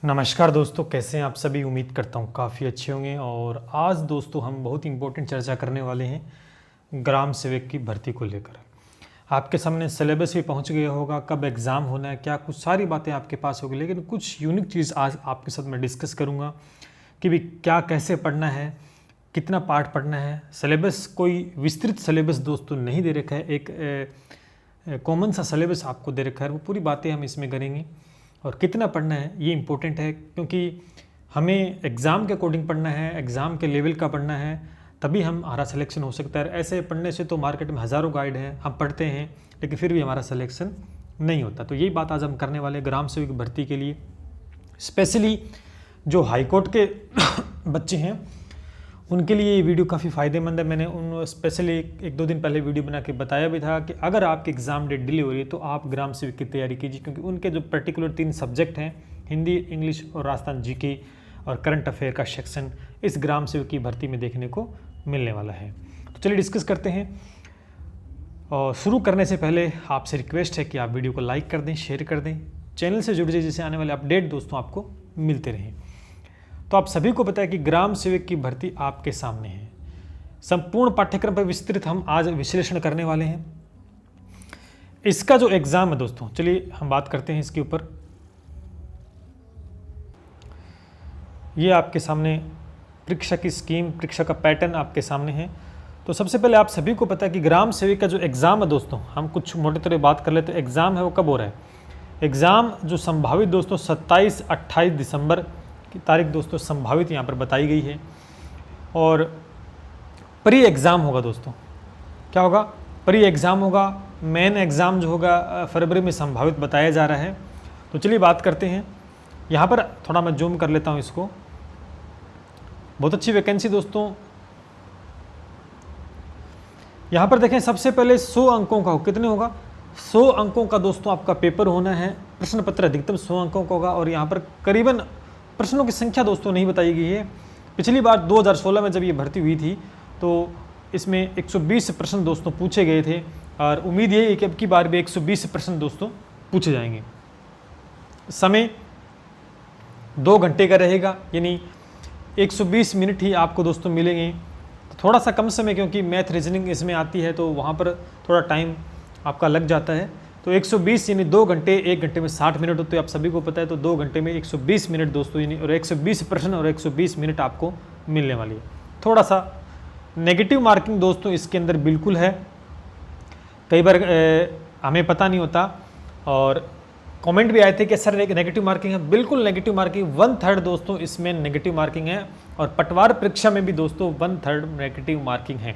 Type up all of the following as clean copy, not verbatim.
नमस्कार दोस्तों, कैसे हैं आप सभी। उम्मीद करता हूँ काफ़ी अच्छे होंगे। और आज दोस्तों हम बहुत इंपॉर्टेंट चर्चा करने वाले हैं ग्राम सेवक की भर्ती को लेकर। आपके सामने सिलेबस भी पहुँच गया होगा, कब एग्ज़ाम होना है, क्या कुछ सारी बातें आपके पास होगी। लेकिन कुछ यूनिक चीज़ आज आपके साथ मैं डिस्कस करूँगा कि भी क्या कैसे पढ़ना है, कितना पार्ट पढ़ना है। सिलेबस कोई विस्तृत सिलेबस दोस्तों नहीं दे रखा है, एक कॉमन सा सिलेबस आपको दे रखा है। वो पूरी बातें हम इसमें करेंगे। और कितना पढ़ना है ये इम्पोर्टेंट है, क्योंकि हमें एग्ज़ाम के अकॉर्डिंग पढ़ना है, एग्ज़ाम के लेवल का पढ़ना है, तभी हमारा सिलेक्शन हो सकता है। ऐसे पढ़ने से तो मार्केट में हज़ारों गाइड हैं, हम पढ़ते हैं लेकिन फिर भी हमारा सिलेक्शन नहीं होता। तो यही बात आज हम करने वाले ग्राम सेवक भर्ती के लिए। स्पेशली जो हाई कोर्ट के बच्चे हैं उनके लिए ये वीडियो काफ़ी फ़ायदेमंद है। मैंने उन स्पेशली एक दो दिन पहले वीडियो बना के बताया भी था कि अगर आपकी एग्ज़ाम डेट डिले हो रही है तो आप ग्राम सेवक की तैयारी कीजिए, क्योंकि उनके जो पर्टिकुलर 3 सब्जेक्ट हैं, हिंदी, इंग्लिश और राजस्थान जीके और करंट अफेयर का सेक्शन इस ग्राम सेवक की भर्ती में देखने को मिलने वाला है। तो चलिए डिस्कस करते हैं। और शुरू करने से पहले आपसे रिक्वेस्ट है कि आप वीडियो को लाइक कर दें, शेयर कर दें, चैनल से जुड़ जाइए, जिससे आने वाले अपडेट दोस्तों आपको मिलते रहें। तो आप सभी को पता है कि ग्राम सेवक की भर्ती आपके सामने है। संपूर्ण पाठ्यक्रम पर विस्तृत हम आज विश्लेषण करने वाले हैं। इसका जो एग्जाम है दोस्तों, चलिए हम बात करते हैं इसके ऊपर। ये आपके सामने परीक्षा की स्कीम, परीक्षा का पैटर्न आपके सामने है। तो सबसे पहले आप सभी को पता है कि ग्राम सेवक का जो एग्जाम है दोस्तों, हम कुछ मोटे तौर पर बात कर लेते हैं। एग्जाम है वो कब हो रहा है? एग्जाम जो संभावित दोस्तों 27-28 दिसंबर की तारीख दोस्तों संभावित यहाँ पर बताई गई है। और प्री एग्ज़ाम होगा दोस्तों। क्या होगा? प्री एग्ज़ाम होगा। मेन एग्ज़ाम जो होगा फरवरी में संभावित बताया जा रहा है। तो चलिए बात करते हैं। यहाँ पर थोड़ा मैं जूम कर लेता हूँ इसको। बहुत अच्छी वैकेंसी दोस्तों। यहाँ पर देखें, सबसे पहले 100 अंकों का कितने होगा? 100 अंकों का दोस्तों आपका पेपर होना है। प्रश्न पत्र अधिकतम 100 अंकों का होगा। और यहाँ पर करीबन प्रश्नों की संख्या दोस्तों नहीं बताई गई है। पिछली बार 2016 में जब ये भर्ती हुई थी तो इसमें 120 प्रश्न दोस्तों पूछे गए थे। और उम्मीद यही है कि अब की बार भी 120 प्रश्न दोस्तों पूछे जाएंगे। समय 2 घंटे का रहेगा, यानी 120 मिनट ही आपको दोस्तों मिलेंगे। तो थोड़ा सा कम समय, क्योंकि मैथ रीजनिंग इसमें आती है तो वहाँ पर थोड़ा टाइम आपका लग जाता है। तो 120 यानी 2 घंटे, 1 घंटे में 60 मिनट होते हैं, आप सभी को पता है। तो 2 घंटे में 120 मिनट दोस्तों, यानी और 120 प्रश्न और 120 मिनट आपको मिलने वाली है। थोड़ा सा नेगेटिव मार्किंग दोस्तों इसके अंदर बिल्कुल है। कई बार हमें पता नहीं होता और कमेंट भी आए थे कि सर नेगेटिव मार्किंग है। बिल्कुल नेगेटिव मार्किंग 1/3 दोस्तों इसमें नेगेटिव मार्किंग है। और पटवार परीक्षा में भी दोस्तों 1/3 नेगेटिव मार्किंग है।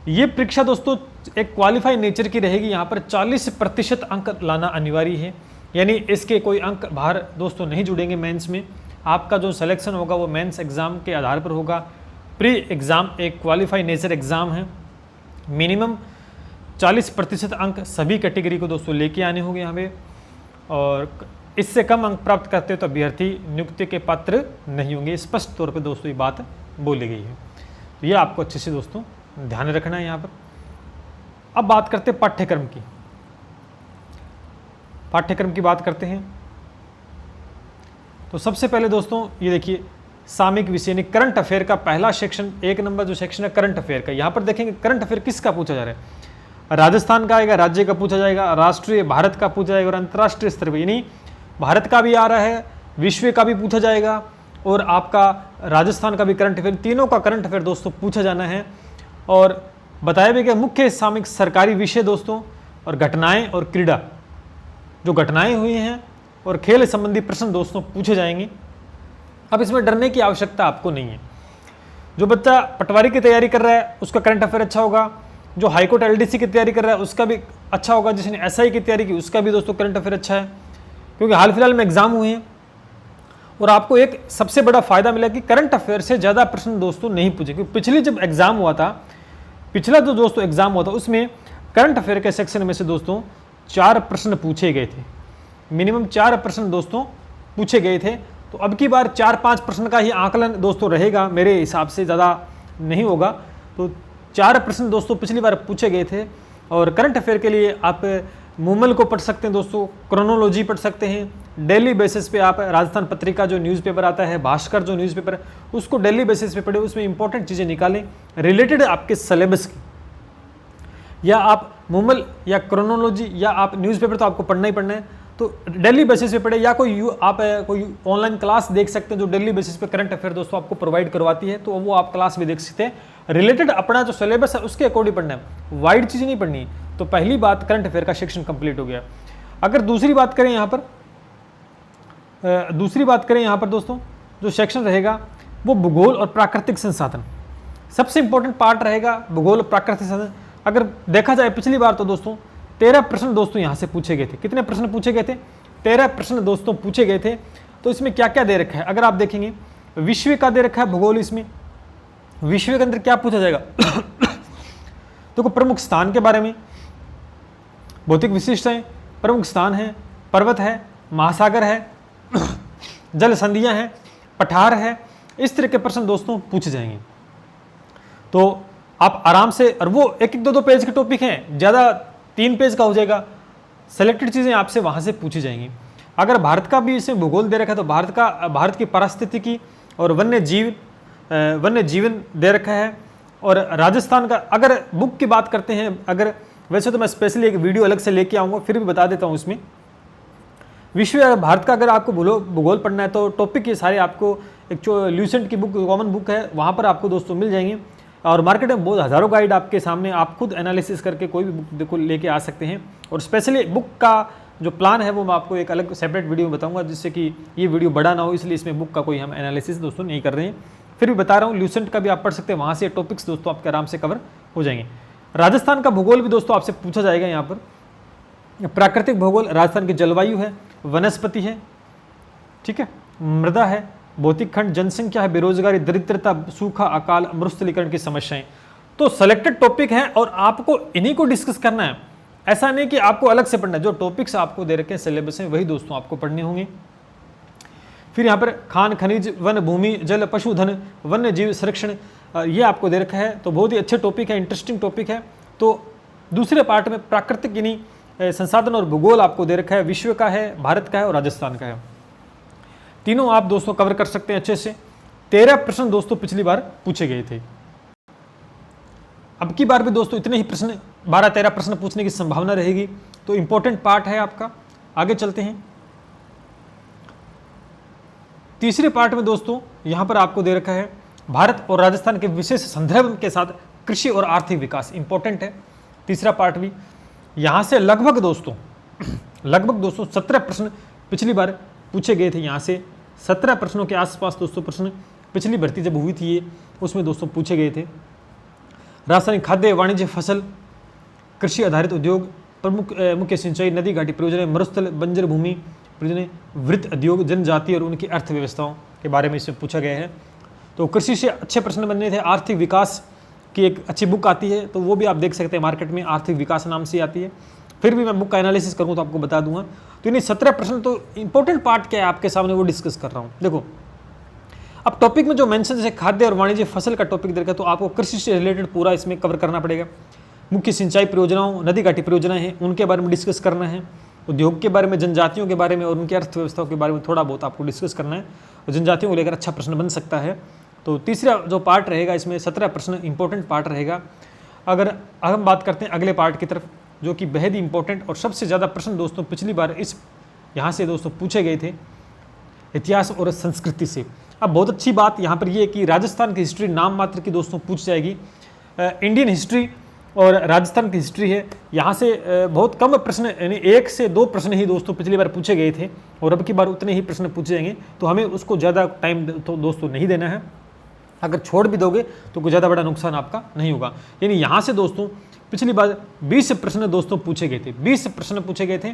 ये परीक्षा दोस्तों एक क्वालिफाई नेचर की रहेगी। यहाँ पर 40% अंक लाना अनिवार्य है, यानी इसके कोई अंक बाहर दोस्तों नहीं जुड़ेंगे मेंस में। आपका जो सिलेक्शन होगा वो मेंस एग्ज़ाम के आधार पर होगा। प्री एग्ज़ाम एक क्वालिफाई नेचर एग्ज़ाम है। मिनिमम 40% अंक सभी कैटेगरी को दोस्तों लेके आने होंगे यहाँ पे। और इससे कम अंक प्राप्त करते तो अभ्यर्थी नियुक्ति के पात्र नहीं होंगे। स्पष्ट तौर पर दोस्तों ये बात बोली गई है। तो ये आपको अच्छे से दोस्तों ध्यान रखना है यहाँ पर। अब बात करते हैं पाठ्यक्रम की। पाठ्यक्रम की बात करते हैं तो सबसे पहले दोस्तों ये देखिए, सामयिक विषय यानी करंट अफेयर का पहला सेक्शन, 1 नंबर जो सेक्शन है करंट अफेयर का। यहाँ पर देखेंगे करंट अफेयर किसका पूछा जा रहा है? राजस्थान का आएगा, राज्य का पूछा जाएगा, राष्ट्रीय भारत का पूछा जाएगा और अंतर्राष्ट्रीय स्तर पर, यानी भारत का भी आ रहा है, विश्व का भी पूछा जाएगा और आपका राजस्थान का भी करंट अफेयर। तीनों का करंट अफेयर दोस्तों पूछा जाना है। और बताया भी कि मुख्य सामयिक सरकारी विषय दोस्तों और घटनाएं और क्रीड़ा, जो घटनाएं हुई हैं और खेल संबंधी प्रश्न दोस्तों पूछे जाएंगे। अब इसमें डरने की आवश्यकता आपको नहीं है। जो बच्चा पटवारी की तैयारी कर रहा है उसका करंट अफेयर अच्छा होगा। जो हाईकोर्ट एलडीसी की तैयारी कर रहा है उसका भी अच्छा होगा। जिसने एसआई की तैयारी की उसका भी दोस्तों करंट अफेयर अच्छा है, क्योंकि हाल फिलहाल में एग्जाम हुए हैं। और आपको एक सबसे बड़ा फायदा मिला कि करंट अफेयर से ज़्यादा प्रश्न दोस्तों नहीं पूछे। क्योंकि पिछली जब एग्जाम हुआ था, पिछला जो दोस्तों एग्जाम हुआ था उसमें करंट अफेयर के सेक्शन में से दोस्तों 4 प्रश्न पूछे गए थे। मिनिमम 4 प्रश्न दोस्तों पूछे गए थे। तो अब की बार 4-5 प्रश्न का ही आकलन दोस्तों रहेगा, मेरे हिसाब से ज़्यादा नहीं होगा। तो 4 प्रश्न दोस्तों पिछली बार पूछे गए थे। और करंट अफेयर के लिए आप मूमल को पढ़ सकते हैं दोस्तों, क्रोनोलॉजी पढ़ सकते हैं, डेली बेसिस पे आप राजस्थान पत्रिका जो न्यूज़पेपर आता है, भास्कर जो न्यूज़पेपर है, उसको डेली बेसिस पे पढ़े, उसमें इंपॉर्टेंट चीज़ें निकालें रिलेटेड आपके सिलेबस की। या आप मूमल या क्रोनोलॉजी या आप न्यूज़पेपर तो आपको पढ़ना ही पढ़ना है, तो डेली बेसिस पे पढ़े, या आप कोई ऑनलाइन क्लास देख सकते हैं जो डेली बेसिस पे करंट अफेयर दोस्तों आपको प्रोवाइड करवाती है, तो वो आप क्लास भी देख सकते हैं। रिलेटेड अपना जो सिलेबस है उसके अकॉर्डिंग पढ़ना है, वाइड चीज़ें नहीं पढ़नी है। तो पहली बात करंट अफेयर का सेक्शन कंप्लीट हो गया। अगर दूसरी बात करें यहाँ पर दोस्तों, जो सेक्शन रहेगा वो भूगोल और प्राकृतिक संसाधन, सबसे इंपॉर्टेंट पार्ट रहेगा भूगोल और प्राकृतिक संसाधन। अगर देखा जाए पिछली बार तो दोस्तों 13 प्रश्न दोस्तों यहाँ से पूछे गए थे। कितने प्रश्न पूछे गए थे? 13 प्रश्न दोस्तों पूछे गए थे। तो इसमें क्या क्या दे रखा है अगर आप देखेंगे, विश्व का दे रखा है भूगोल। इसमें विश्व के अंदर क्या पूछा जाएगा? देखो, प्रमुख स्थान के बारे में, भौतिक विशिष्टताएं, प्रमुख स्थान है, पर्वत है, महासागर है, जल संधियां हैं, पठार है, इस तरह के प्रश्न दोस्तों पूछे जाएंगे। तो आप आराम से, और वो एक एक दो दो पेज के टॉपिक हैं, ज़्यादा 3 पेज का हो जाएगा। सेलेक्टेड चीज़ें आपसे वहाँ से पूछी जाएंगी। अगर भारत का भी इसमें भूगोल दे रखा है तो भारत की पारिस्थितिकी और वन्य जीवन दे रखा है। और राजस्थान का अगर बुक की बात करते हैं, अगर वैसे तो मैं स्पेशली एक वीडियो अलग से लेके आऊँगा, फिर भी बता देता हूँ इसमें। विश्व भारत का अगर आपको भूगोल पढ़ना है तो टॉपिक ये सारे आपको एक जो ल्यूसेंट की बुक, कॉमन बुक है, वहाँ पर आपको दोस्तों मिल जाएंगे। और मार्केट में बहुत हज़ारों गाइड आपके सामने, आप खुद एनालिसिस करके कोई भी बुक देखो लेके आ सकते हैं। और स्पेशली बुक का जो प्लान है वो मैं आपको एक अलग सेपरेट वीडियो में बताऊंगा, जिससे कि ये वीडियो बड़ा ना हो, इसलिए इसमें बुक का कोई हम एनालिसिस दोस्तों नहीं कर रहे हैं। फिर भी बता रहा हूँ, ल्यूसेंट का भी आप पढ़ सकते हैं, वहाँ से टॉपिक्स दोस्तों आपके आराम से कवर हो जाएंगे। राजस्थान का भूगोल भी दोस्तों आपसे पूछा जाएगा। यहाँ पर प्राकृतिक भूगोल, राजस्थान की जलवायु है, वनस्पति है, ठीक है, मृदा है, भौतिक खंड, जनसंख्या है, बेरोजगारी, दरिद्रता, सूखा, अकाल, मरुस्थलीकरण की समस्याएं। तो सेलेक्टेड टॉपिक हैं और आपको इन्हीं को डिस्कस करना है। ऐसा नहीं कि आपको अलग से पढ़ना है, जो टॉपिक्स आपको दे रखे हैं सिलेबस में वही दोस्तों आपको पढ़ने होंगे। फिर यहाँ पर खान खनिज, वन भूमि, जल, पशुधन, वन्य जीव संरक्षण, ये आपको दे रखा है। तो बहुत ही अच्छे टॉपिक है, इंटरेस्टिंग टॉपिक है। तो दूसरे पार्ट में प्राकृतिक यानी संसाधन और भूगोल आपको दे रखा है, विश्व का है, भारत का है और राजस्थान का है। तीनों आप दोस्तों कवर कर सकते हैं अच्छे से। 13 प्रश्न दोस्तों पिछली बार पूछे गए थे। अब की बार भी दोस्तों इतने ही प्रश्न, 12-13 प्रश्न पूछने की संभावना रहेगी। तो इंपॉर्टेंट पार्ट है आपका। आगे चलते हैं। तीसरे पार्ट में दोस्तों यहां पर आपको दे रखा है भारत और राजस्थान के विशेष संदर्भ के साथ कृषि और आर्थिक विकास। इंपॉर्टेंट है तीसरा पार्ट भी। यहां से लगभग दोस्तों 17 प्रश्न पिछली बार पूछे गए थे। यहाँ से 17 प्रश्नों के आसपास दोस्तों प्रश्न पिछली भर्ती जब हुई थी ये, उसमें दोस्तों पूछे गए थे। रासायनिक खाद्य, वाणिज्य, फसल, कृषि आधारित उद्योग, प्रमुख मुख्य सिंचाई, नदी घाटी परियोजना, मरुस्थल, बंजर भूमि परियोजना, वृत्त उद्योग, जनजाति और उनकी अर्थव्यवस्थाओं के बारे में इसमें पूछा गया है। तो कृषि से अच्छे प्रश्न बनने थे। आर्थिक विकास की एक अच्छी बुक आती है, तो वो भी आप देख सकते हैं मार्केट में, आर्थिक विकास नाम से आती है। फिर भी मैं बुक का एनालिसिस करूँ तो आपको बता दूंगा। तो इन्हें 17 प्रश्न, तो इंपॉर्टेंट पार्ट क्या है आपके सामने वो डिस्कस कर रहा हूँ। देखो, अब टॉपिक में जो मेंशन, जैसे खाद्य और वाणिज्य फसल का टॉपिक देखा, तो आपको कृषि से रिलेटेड पूरा इसमें कवर करना पड़ेगा। मुख्य सिंचाई परियोजनाओं, नदी घाटी परियोजनाएं हैं, उनके बारे में डिस्कस करना है। उद्योग के बारे में, जनजातियों के बारे में और उनकी अर्थव्यवस्थाओं के बारे में थोड़ा बहुत आपको डिस्कस करना है। और जनजातियों को लेकर अच्छा प्रश्न बन सकता है। तो तीसरा जो पार्ट रहेगा इसमें 17 प्रश्न इंपॉर्टेंट पार्ट रहेगा। अगर हम बात करते हैं अगले पार्ट की तरफ, जो कि बेहद ही इंपॉर्टेंट और सबसे ज़्यादा प्रश्न दोस्तों पिछली बार इस यहाँ से दोस्तों पूछे गए थे, इतिहास और संस्कृति से। अब बहुत अच्छी बात यहाँ पर ये है कि राजस्थान की हिस्ट्री नाम मात्र की दोस्तों पूछ जाएगी। इंडियन हिस्ट्री और राजस्थान की हिस्ट्री है, यहाँ से बहुत कम प्रश्न, यानी 1 से 2 प्रश्न ही दोस्तों पिछली बार पूछे गए थे, और अब की बार उतने ही प्रश्न पूछे जाएंगे। तो हमें उसको ज़्यादा टाइम तो दोस्तों नहीं देना है। अगर छोड़ भी दोगे तो कोई ज़्यादा बड़ा नुकसान आपका नहीं होगा। यानी यहाँ से दोस्तों पिछली बार 20 प्रश्न दोस्तों पूछे गए थे, 20 प्रश्न पूछे गए थे,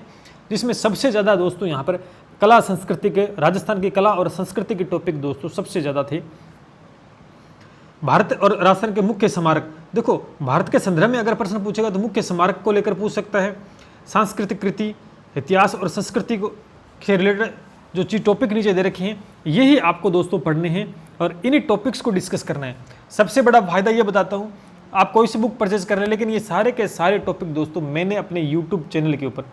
जिसमें सबसे ज़्यादा दोस्तों यहाँ पर कला संस्कृति के, राजस्थान की कला और संस्कृति के टॉपिक दोस्तों सबसे ज़्यादा थे। भारत और राजस्थान के मुख्य स्मारक, देखो भारत के संदर्भ में अगर प्रश्न पूछेगा तो मुख्य स्मारक को लेकर पूछ सकता है। सांस्कृतिक कृति, इतिहास और संस्कृति को से रिलेटेड जो चीज टॉपिक नीचे दे रखे हैं, यही आपको दोस्तों पढ़ने हैं और इन्हीं टॉपिक्स को डिस्कस करना है। सबसे बड़ा फायदा ये बताता हूँ, आप कोई सी बुक परचेज कर रहे हैं, लेकिन ये सारे के सारे टॉपिक दोस्तों मैंने अपने यूट्यूब चैनल के ऊपर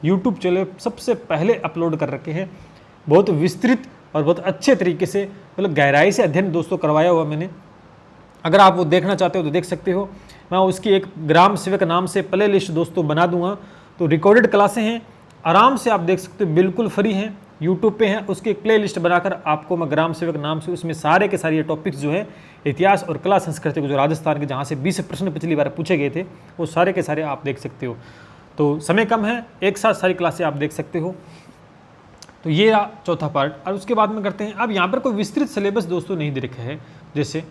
यूट्यूब चैनल सबसे पहले अपलोड कर रखे हैं। बहुत विस्तृत और बहुत अच्छे तरीके से, मतलब गहराई से अध्ययन दोस्तों करवाया हुआ मैंने। अगर आप वो देखना चाहते हो तो देख सकते हो। मैं उसकी एक ग्राम सेवक नाम से प्ले लिस्ट दोस्तों बना दूंगा, तो रिकॉर्डेड क्लासें हैं, आराम से आप देख सकते हो, बिल्कुल फ्री हैं, यूट्यूब पे हैं। उसकी एक प्ले लिस्ट बनाकर आपको मैं ग्राम सेवक नाम से, उसमें सारे के सारे टॉपिक्स जो है इतिहास और कला संस्कृति को, जो राजस्थान के जहाँ से 20 प्रश्न पिछली बार पूछे गए थे, वो सारे के सारे आप देख सकते हो। तो समय कम है, एक साथ सारी क्लासें आप देख सकते हो। तो ये रहा चौथा पार्ट। और उसके बाद में करते हैं, अब यहाँ पर कोई विस्तृत सिलेबस दोस्तों नहीं दे रखा है। जैसे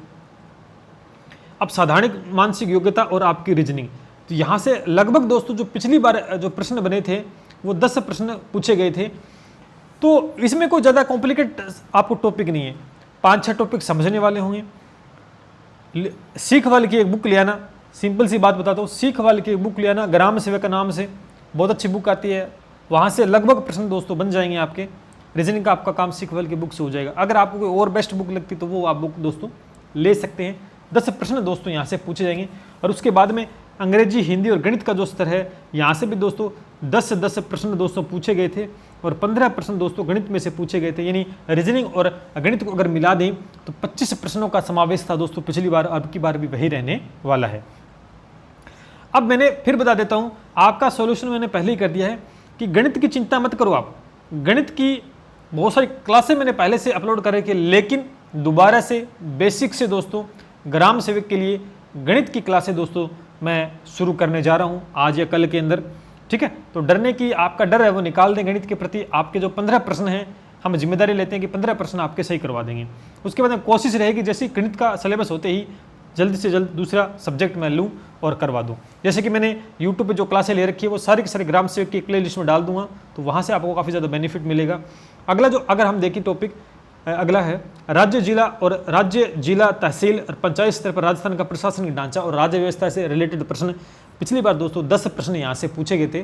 अब साधारण मानसिक योग्यता और आपकी रीजनिंग, तो यहाँ से लगभग दोस्तों जो पिछली बार जो प्रश्न बने थे वो 10 प्रश्न पूछे गए थे। तो इसमें कोई ज़्यादा कॉम्प्लिकेट आपको टॉपिक नहीं है, 5-6 टॉपिक समझने वाले होंगे। सीख वाले की एक बुक ले आना, सिंपल सी बात बताता हूँ, सीख वाले की एक बुक ले आना, ग्राम सेवक का नाम से, बहुत अच्छी बुक आती है। वहाँ से लगभग प्रश्न दोस्तों बन जाएंगे आपके। रीजनिंग का आपका काम सीख वाले की बुक से हो जाएगा। अगर आपको कोई और बेस्ट बुक लगती तो वो आप बुक दोस्तों ले सकते हैं। 10 प्रश्न दोस्तों यहाँ से पूछे जाएंगे। और उसके बाद में अंग्रेजी, हिंदी और गणित का जो स्तर है, यहाँ से भी दोस्तों 10 से 10 प्रश्न दोस्तों पूछे गए थे, और 15 प्रश्न दोस्तों गणित में से पूछे गए थे। यानी रीजनिंग और गणित को अगर मिला दें तो 25 प्रश्नों का समावेश था दोस्तों पिछली बार, अब की बार भी वही रहने वाला है। अब मैंने फिर बता देता हूँ, आपका सॉल्यूशन मैंने पहले ही कर दिया है कि गणित की चिंता मत करो आप। गणित की बहुत सारी क्लासें मैंने पहले से अपलोड कर रखी है, लेकिन दोबारा से बेसिक से दोस्तों ग्राम सेवक के लिए गणित की क्लासें दोस्तों मैं शुरू करने जा रहा हूं आज या कल के अंदर, ठीक है। तो डरने की आपका डर है वो निकाल दें गणित के प्रति। आपके जो 15 प्रश्न हैं, हम जिम्मेदारी लेते हैं कि 15 प्रश्न आपके सही करवा देंगे। उसके बाद में कोशिश रहेगी जैसे गणित का सिलेबस होते ही जल्द से जल्द दूसरा सब्जेक्ट मैं लूँ और करवा दूँ। जैसे कि मैंने यूट्यूब पे जो क्लासें ले रखी है वो सारी की सारी ग्राम सेवक की प्ले लिस्ट में डाल दूंगा, तो वहाँ से आपको काफ़ी ज़्यादा बेनिफिट मिलेगा। अगला जो अगर हम देखें टॉपिक अगला है राज्य जिला तहसील और पंचायत स्तर पर राजस्थान का प्रशासनिक ढांचा और राज्य व्यवस्था से रिलेटेड प्रश्न। पिछली बार दोस्तों 10 प्रश्न यहाँ से पूछे गए थे,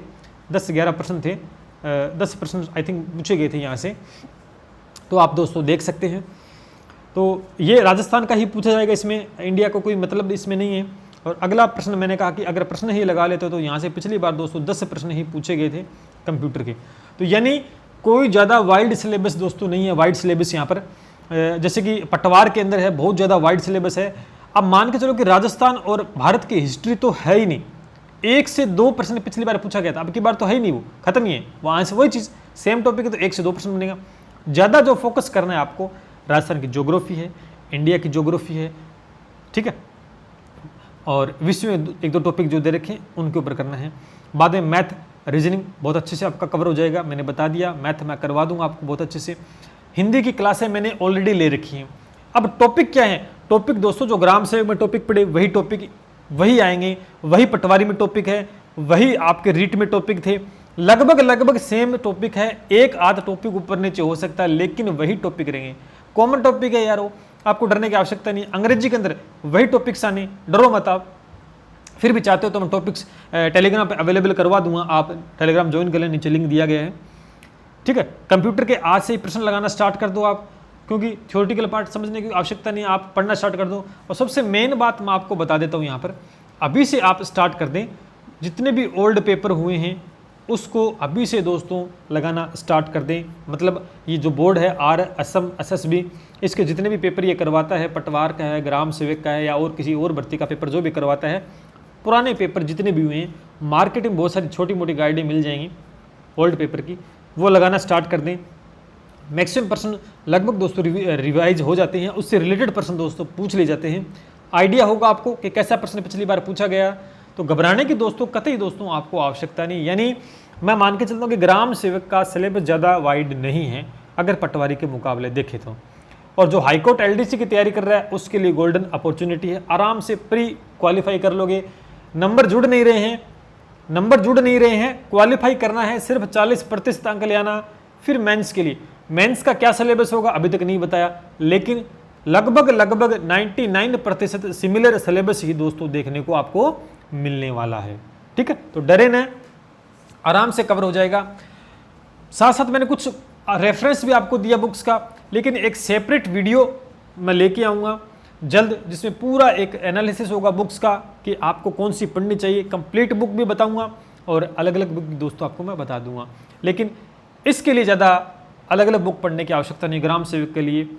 10-11 प्रश्न थे, 10 प्रश्न आई थिंक पूछे गए थे यहाँ से, तो आप दोस्तों देख सकते हैं। तो ये राजस्थान का ही पूछा जाएगा, इसमें इंडिया को कोई मतलब इसमें नहीं है। और अगला प्रश्न मैंने कहा कि अगर प्रश्न ही लगा लेते तो यहाँ से पिछली बार दोस्तों 10 प्रश्न ही पूछे गए थे कंप्यूटर के। तो यानी कोई ज़्यादा वाइड सिलेबस दोस्तों नहीं है। वाइड सिलेबस यहाँ पर जैसे कि पटवार के अंदर है, बहुत ज़्यादा वाइड सिलेबस है। अब मान के चलो कि राजस्थान और भारत की हिस्ट्री तो है ही नहीं, 1 से 2 प्रश्न पिछली बार पूछा गया था, अब की बार तो है ही नहीं, वो खत्म ही है। वहाँ से वही चीज़ सेम टॉपिक है तो 1 से 2 प्रश्न बनेगा। ज़्यादा जो फोकस करना है आपको, राजस्थान की ज्योग्राफी है, इंडिया की ज्योग्राफी है, ठीक है, और विश्व में 1-2 टॉपिक जो दे रखे हैं उनके ऊपर करना है। बाद में मैथ, रीजनिंग बहुत अच्छे से आपका कवर हो जाएगा, मैंने बता दिया। मैथ मैं करवा दूंगा आपको बहुत अच्छे से। हिंदी की क्लासें मैंने ऑलरेडी ले रखी हैं। अब टॉपिक क्या है? टॉपिक दोस्तों जो ग्राम सेवक में टॉपिक पढ़े वही टॉपिक वही आएंगे, वही पटवारी में टॉपिक है, वही आपके रीट में टॉपिक थे, लगभग सेम टॉपिक है। एक आध टॉपिक ऊपर नीचे हो सकता है, लेकिन वही टॉपिक रहेंगे। कॉमन टॉपिक है यार, वो आपको डरने की आवश्यकता नहीं। अंग्रेजी के अंदर वही टॉपिक्स आने, डरो मत आप। फिर भी चाहते हो तो मैं टॉपिक्स टेलीग्राम पे अवेलेबल करवा दूंगा, आप टेलीग्राम ज्वाइन कर लें, नीचे लिंक दिया गया है, ठीक है। कंप्यूटर के आज से ही प्रश्न लगाना स्टार्ट कर दो आप, क्योंकि थ्योरेटिकल पार्ट समझने की आवश्यकता नहीं है, आप पढ़ना स्टार्ट कर दो। और सबसे मेन बात मैं आपको बता देता हूँ यहाँ पर, अभी से आप स्टार्ट कर दें। जितने भी ओल्ड पेपर हुए हैं उसको अभी से दोस्तों लगाना स्टार्ट कर दें। मतलब ये जो बोर्ड है आर असम SSB, इसके जितने भी पेपर ये करवाता है, पटवार का है, ग्राम सेवक का है, या और किसी और भर्ती का पेपर जो भी करवाता है, पुराने पेपर जितने भी हुए हैं, मार्केट में बहुत सारी छोटी मोटी गाइडें मिल जाएंगी ओल्ड पेपर की, वो लगाना स्टार्ट कर दें। मैक्सिमम प्रश्न लगभग दोस्तों रिवाइज हो जाते हैं, उससे रिलेटेड प्रश्न दोस्तों पूछ ले जाते हैं। आइडिया होगा आपको कि कैसा प्रश्न पिछली बार पूछा गया, तो घबराने की दोस्तों कतई दोस्तों आपको आवश्यकता नहीं। यानी मैं मान के चलता हूँ कि ग्राम सेवक का सिलेबस ज़्यादा वाइड नहीं है अगर पटवारी के मुकाबले देखें तो। और जो हाईकोर्ट LDC की तैयारी कर रहा है उसके लिए गोल्डन अपॉर्चुनिटी है, आराम से प्री क्वालिफाई कर लोगे। नंबर जुड़ नहीं रहे हैं, क्वालिफाई करना है, सिर्फ 40% अंक ले आना। फिर मेंस के लिए, मेंस का क्या सिलेबस होगा अभी तक नहीं बताया, लेकिन लगभग 99% सिमिलर सिलेबस ही दोस्तों देखने को आपको मिलने वाला है, ठीक है। तो डरे न, आराम से कवर हो जाएगा। साथ साथ मैंने कुछ रेफरेंस भी आपको दिया बुक्स का, लेकिन एक सेपरेट वीडियो मैं लेके आऊँगा जल्द, जिसमें पूरा एक एनालिसिस होगा बुक्स का कि आपको कौन सी पढ़नी चाहिए। कंप्लीट बुक भी बताऊंगा, और अलग अलग बुक दोस्तों आपको मैं बता दूंगा। लेकिन इसके लिए ज़्यादा अलग अलग बुक पढ़ने की आवश्यकता नहीं, ग्राम सेवक के लिए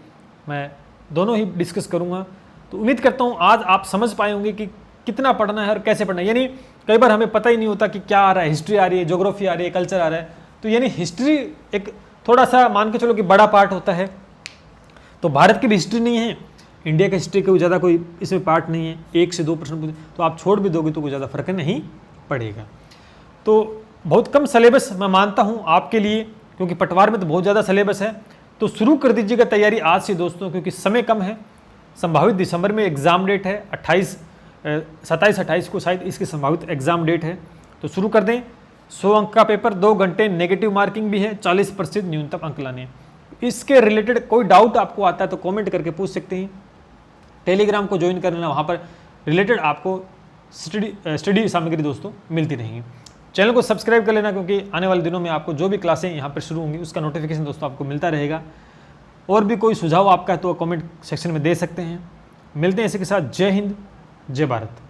मैं दोनों ही डिस्कस करूंगा। तो उम्मीद करता हूं आज आप समझ पाए होंगे कि कितना पढ़ना है और कैसे पढ़ना है। यानी कई बार हमें पता ही नहीं होता कि क्या आ रहा है, हिस्ट्री आ रही है, ज्योग्राफी आ रही है, कल्चर आ रहा है। तो यानी हिस्ट्री एक थोड़ा सा मान के चलो कि बड़ा पार्ट होता है। तो भारत की भी हिस्ट्री नहीं है, इंडिया की हिस्ट्री का ज़्यादा कोई इसमें पार्ट नहीं है, 1 से 2 प्रश्न पूछे तो आप छोड़ भी दोगे तो कोई ज़्यादा फर्क नहीं पड़ेगा। तो बहुत कम सिलेबस मैं मानता हूँ आपके लिए, क्योंकि पटवार में तो बहुत ज़्यादा सिलेबस है। तो शुरू कर दीजिएगा तैयारी आज से दोस्तों, क्योंकि समय कम है। संभावित दिसंबर में एग्ज़ाम डेट है 27-28 को शायद इसकी संभावित एग्ज़ाम डेट है। तो शुरू कर दें। 100 अंक का पेपर, 2 घंटे, नेगेटिव मार्किंग भी है, 40% न्यूनतम अंक लाने। इसके रिलेटेड कोई डाउट आपको आता है तो कमेंट करके पूछ सकते हैं। टेलीग्राम को ज्वाइन कर लेना, वहाँ पर रिलेटेड आपको स्टडी सामग्री दोस्तों मिलती रहेंगी। चैनल को सब्सक्राइब कर लेना, क्योंकि आने वाले दिनों में आपको जो भी क्लासें यहाँ पर शुरू होंगी उसका नोटिफिकेशन दोस्तों आपको मिलता रहेगा। और भी कोई सुझाव आपका है तो कमेंट सेक्शन में दे सकते हैं। मिलते हैं इसी के साथ। जय हिंद, जय भारत।